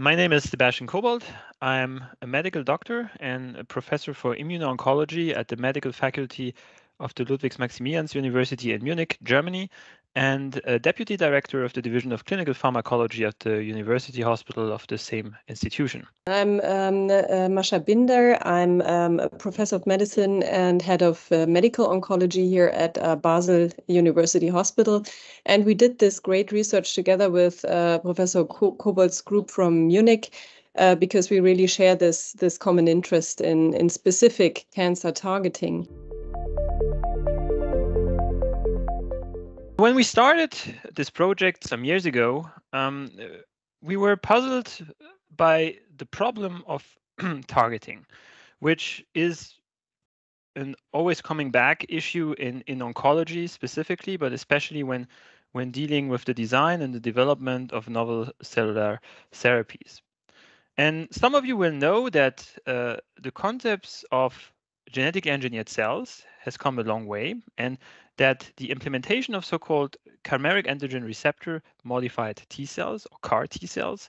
My name is Sebastian Kobold. I'm a medical doctor and a professor for immuno-oncology at the medical faculty of the Ludwig-Maximilians University in Munich, Germany, and a deputy director of the Division of Clinical Pharmacology at the University Hospital of the same institution. I'm Mascha Binder. I'm a professor of medicine and head of medical oncology here at Basel University Hospital. And we did this great research together with Professor Kobold's group from Munich because we really share this common interest in specific cancer targeting. When we started this project some years ago, we were puzzled by the problem of targeting, which is an always coming back issue in oncology specifically, but especially when dealing with the design and the development of novel cellular therapies. And some of you will know that the concepts of genetically engineered cells has come a long way, and that the implementation of so-called chimeric antigen receptor modified T cells, or CAR T cells,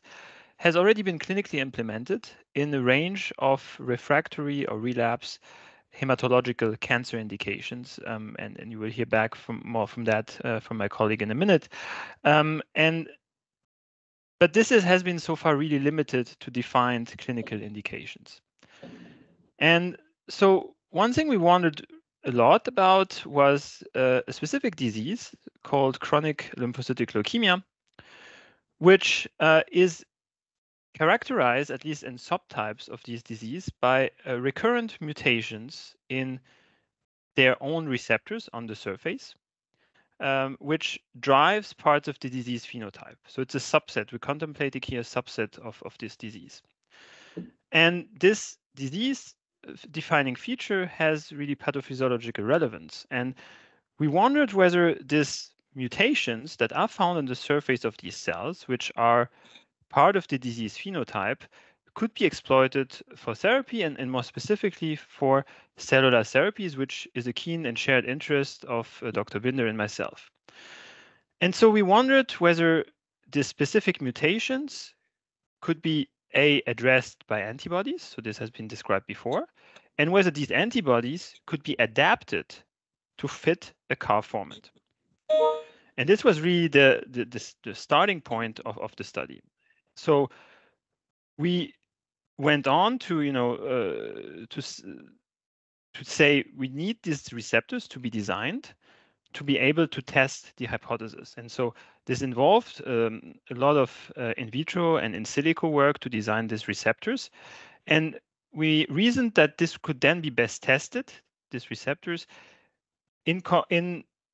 has already been clinically implemented in a range of refractory or relapse hematological cancer indications, and you will hear back more from that from my colleague in a minute. But this has been so far really limited to defined clinical indications. And so one thing we wondered a lot about was a specific disease called chronic lymphocytic leukemia, which is characterized, at least in subtypes of this disease, by recurrent mutations in their own receptors on the surface, which drives parts of the disease phenotype. So it's a subset. We're contemplating here a subset of this disease. And this disease defining feature has really pathophysiological relevance. And we wondered whether these mutations that are found on the surface of these cells, which are part of the disease phenotype, could be exploited for therapy and more specifically for cellular therapies, which is a keen and shared interest of Dr. Binder and myself. And so we wondered whether the specific mutations could be addressed by antibodies, so this has been described before, and whether these antibodies could be adapted to fit a CAR format. And this was really the starting point of the study. So we went on to to say we need these receptors to be designed to be able to test the hypothesis. And so this involved a lot of in vitro and in silico work to design these receptors. And we reasoned that this could then be best tested, these receptors,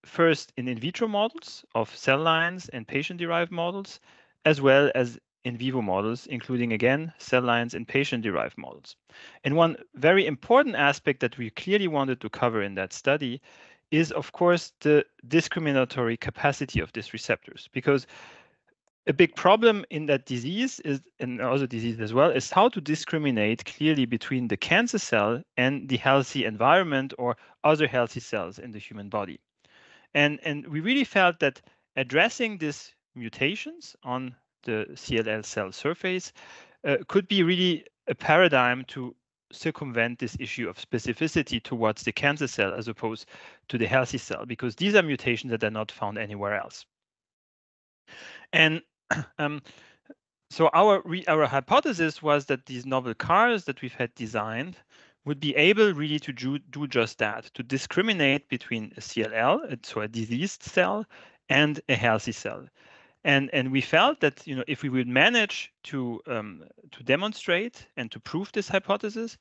first in vitro models of cell lines and patient-derived models, as well as in vivo models, including, again, cell lines and patient-derived models. And one very important aspect that we clearly wanted to cover in that study is, of course, the discriminatory capacity of these receptors, because a big problem in that disease is, and other diseases as well, is how to discriminate clearly between the cancer cell and the healthy environment or other healthy cells in the human body. And we really felt that addressing these mutations on the CLL cell surface could be really a paradigm to circumvent this issue of specificity towards the cancer cell as opposed to the healthy cell, because these are mutations that are not found anywhere else. And so our hypothesis was that these novel CARs that we've had designed would be able really to do just that, to discriminate between a CLL, so a diseased cell, and a healthy cell. And we felt that if we would manage to demonstrate and to prove this hypothesis,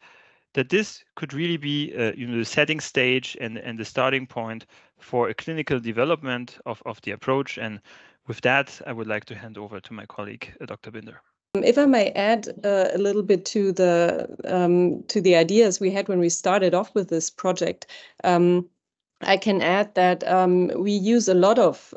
that this could really be the setting stage and the starting point for a clinical development of the approach. And with that, I would like to hand over to my colleague, Dr. Binder. If I may add a little bit to the ideas we had when we started off with this project, I can add that we use a lot of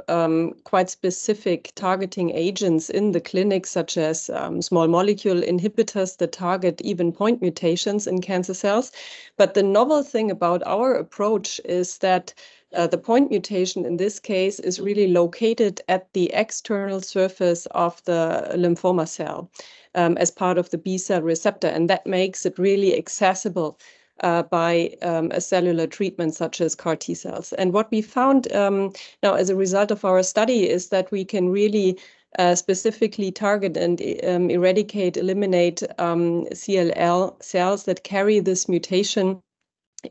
quite specific targeting agents in the clinic, such as small molecule inhibitors that target even point mutations in cancer cells. But the novel thing about our approach is that The point mutation in this case is really located at the external surface of the lymphoma cell as part of the B cell receptor, and that makes it really accessible by a cellular treatment such as CAR T cells. And what we found now as a result of our study is that we can really specifically target and eliminate CLL cells that carry this mutation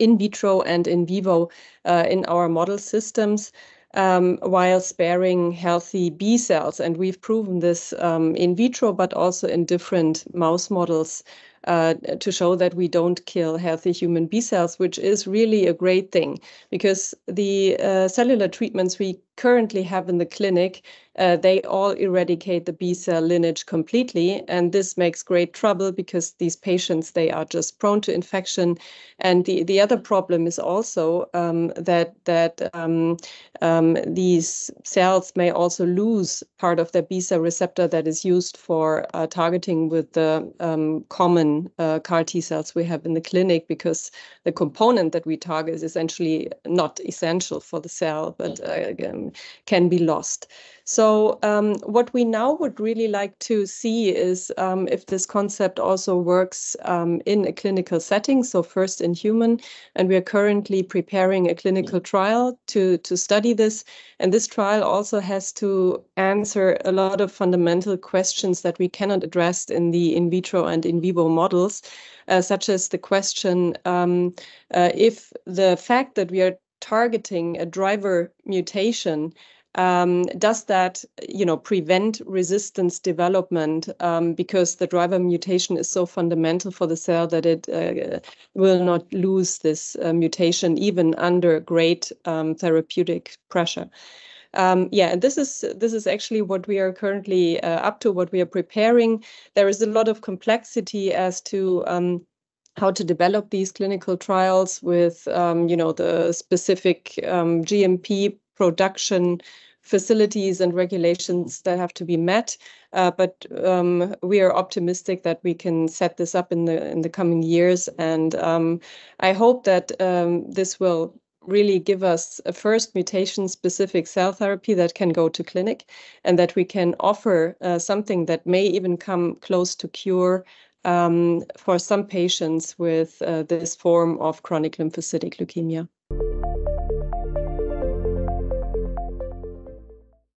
in vitro and in vivo in our model systems, while sparing healthy B cells. And we've proven this in vitro, but also in different mouse models to show that we don't kill healthy human B cells, which is really a great thing, because the cellular treatments we currently have in the clinic, they all eradicate the B cell lineage completely. And this makes great trouble because these patients, they are just prone to infection. And the other problem is also that these cells may also lose part of their B cell receptor that is used for targeting with the common CAR T cells we have in the clinic, because the component that we target is essentially not essential for the cell, but can be lost. So what we now would really like to see is if this concept also works in a clinical setting, so first in human, and we are currently preparing a clinical trial to study this. And this trial also has to answer a lot of fundamental questions that we cannot address in the in vitro and in vivo models, such as the question if the fact that we are targeting a driver mutation, does that, prevent resistance development because the driver mutation is so fundamental for the cell that it will not lose this mutation even under great therapeutic pressure. And this is actually what we are currently up to, what we are preparing. There is a lot of complexity as to how to develop these clinical trials with, the specific GMP production facilities and regulations that have to be met. But we are optimistic that we can set this up in the coming years. And I hope that this will really give us a first mutation-specific cell therapy that can go to clinic, and that we can offer something that may even come close to cure for some patients with this form of chronic lymphocytic leukemia.